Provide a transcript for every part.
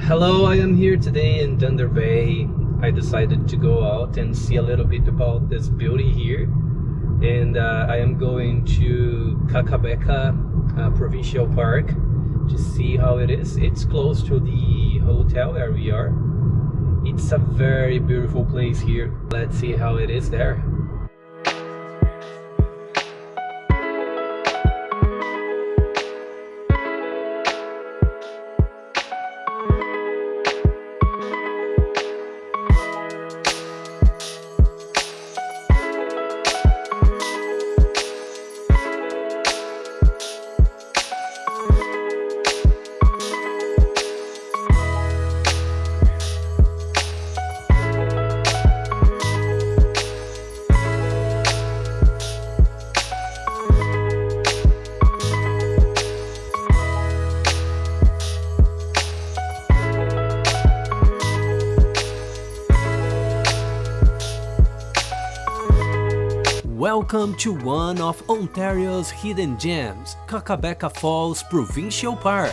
Hello, I am here today in Thunder Bay. I decided to go out and see a little bit about this beauty here. And I am going to Kakabeka Provincial Park to see how it is. It's close to the hotel where we are. It's a very beautiful place here. Let's see how it is there. Welcome to one of Ontario's hidden gems, Kakabeka Falls Provincial Park,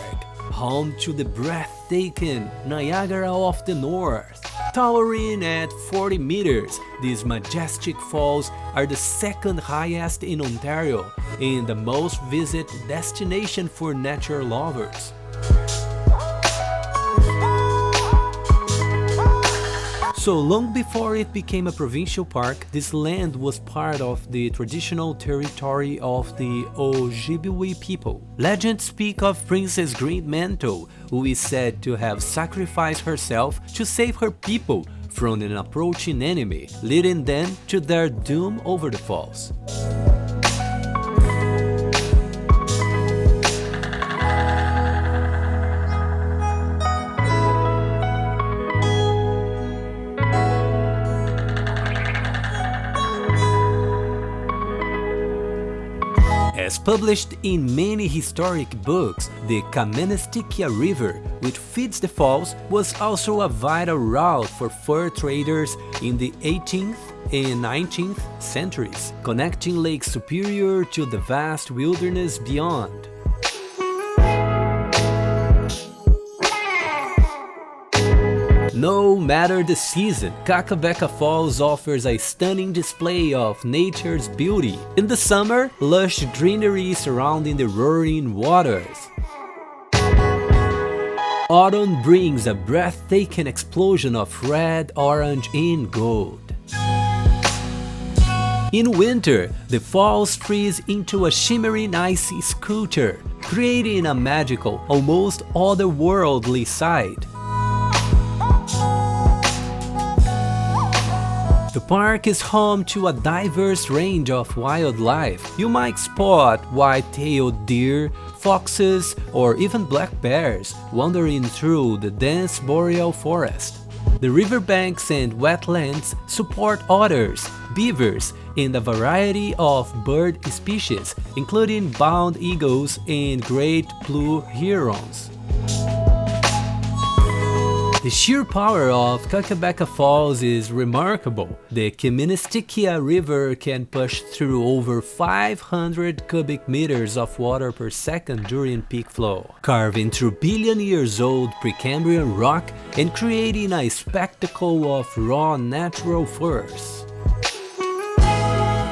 home to the breathtaking Niagara of the North. Towering at 40 meters, these majestic falls are the second highest in Ontario and the most visited destination for nature lovers. So long before it became a provincial park, this land was part of the traditional territory of the Ojibwe people. Legends speak of Princess Green Mantle, who is said to have sacrificed herself to save her people from an approaching enemy, leading them to their doom over the falls. As published in many historic books, the Kaministiquia River, which feeds the falls, was also a vital route for fur traders in the 18th and 19th centuries, connecting Lake Superior to the vast wilderness beyond. No matter the season, Kakabeka Falls offers a stunning display of nature's beauty. In the summer, lush greenery surrounding the roaring waters. Autumn brings a breathtaking explosion of red, orange, and gold. In winter, the falls freeze into a shimmering icy sculpture, creating a magical, almost otherworldly sight. The park is home to a diverse range of wildlife. You might spot white-tailed deer, foxes, or even black bears wandering through the dense boreal forest. The riverbanks and wetlands support otters, beavers, and a variety of bird species, including bald eagles and great blue herons. The sheer power of Kakabeka Falls is remarkable. The Kaministiquia River can push through over 500 cubic meters of water per second during peak flow, carving through billion-years-old Precambrian rock and creating a spectacle of raw natural force.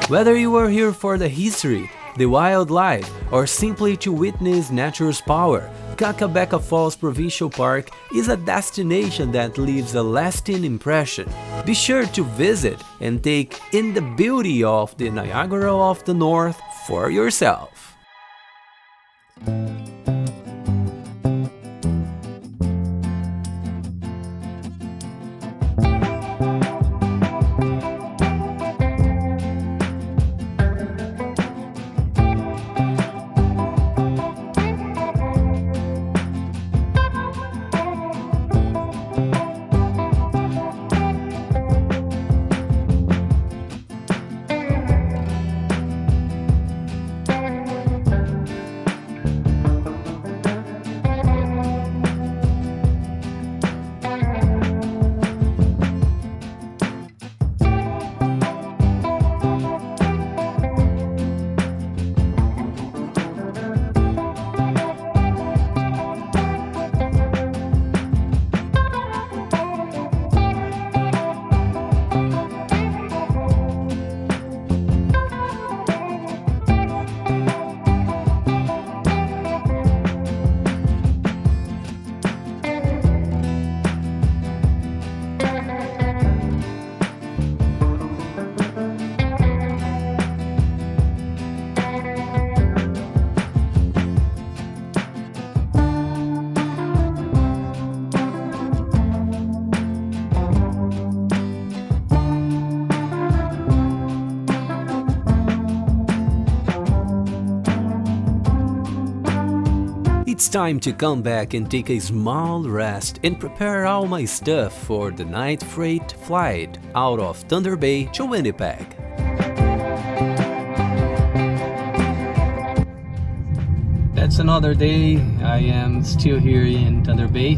Whether you are here for the history, the wildlife, or simply to witness nature's power, Kakabeka Falls Provincial Park is a destination that leaves a lasting impression. Be sure to visit and take in the beauty of the Niagara of the North for yourself. time to come back and take a small rest and prepare all my stuff for the night freight flight out of Thunder Bay to Winnipeg. That's another day. I am still here in Thunder Bay,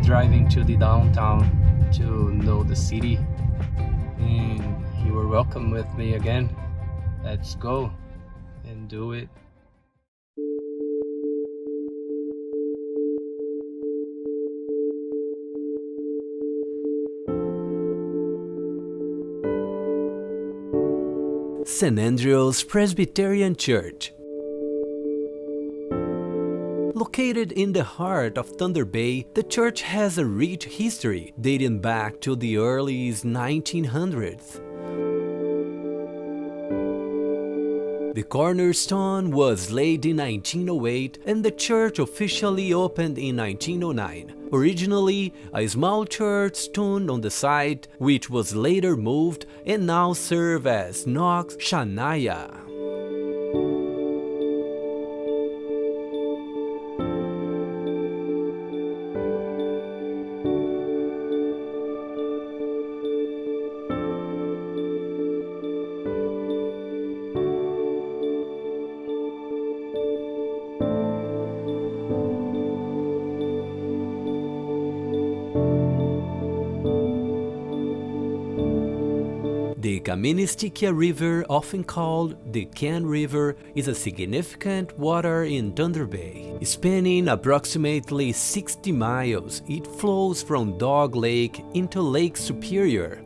driving to the downtown to know the city, and you are welcome with me again. Let's go and do it. St. Andrew's Presbyterian Church. Located in the heart of Thunder Bay, the church has a rich history dating back to the early 1900s. The cornerstone was laid in 1908 and the church officially opened in 1909. Originally, a small church stood on the site, which was later moved and now serves as Knox Shania. The Kaministiquia River, often called the Can River, is a significant water in Thunder Bay. Spanning approximately 60 miles, it flows from Dog Lake into Lake Superior.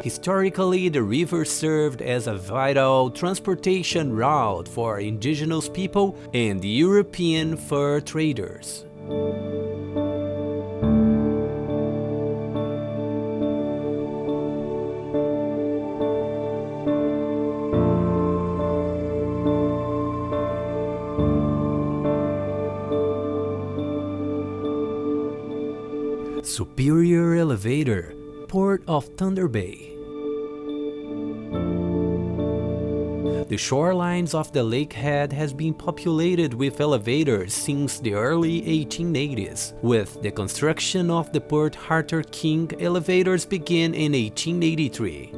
Historically, the river served as a vital transportation route for indigenous people and European fur traders. Superior Elevator, Port of Thunder Bay. The shorelines of the lakehead has been populated with elevators since the early 1880s. With the construction of the Port Arthur King, elevators began in 1883.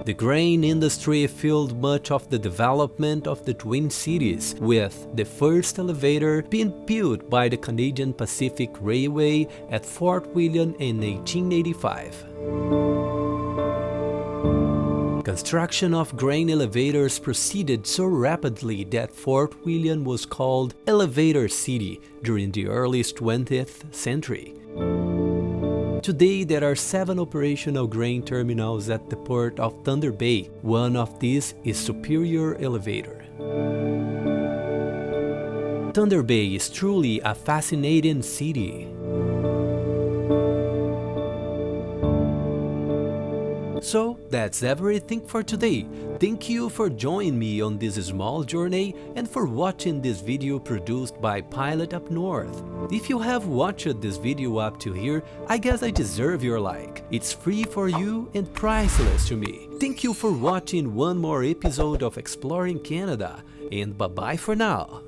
The grain industry fueled much of the development of the Twin Cities, with the first elevator being built by the Canadian Pacific Railway at Fort William in 1885. Construction of grain elevators proceeded so rapidly that Fort William was called Elevator City during the early 20th century. Today, there are 7 operational grain terminals at the Port of Thunder Bay. One of these is Superior Elevator. Thunder Bay is truly a fascinating city. So, that's everything for today. Thank you for joining me on this small journey and for watching this video produced by Pilot Up North. If you have watched this video up to here, I guess I deserve your like. It's free for you and priceless to me. Thank you for watching one more episode of Exploring Canada, and bye-bye for now.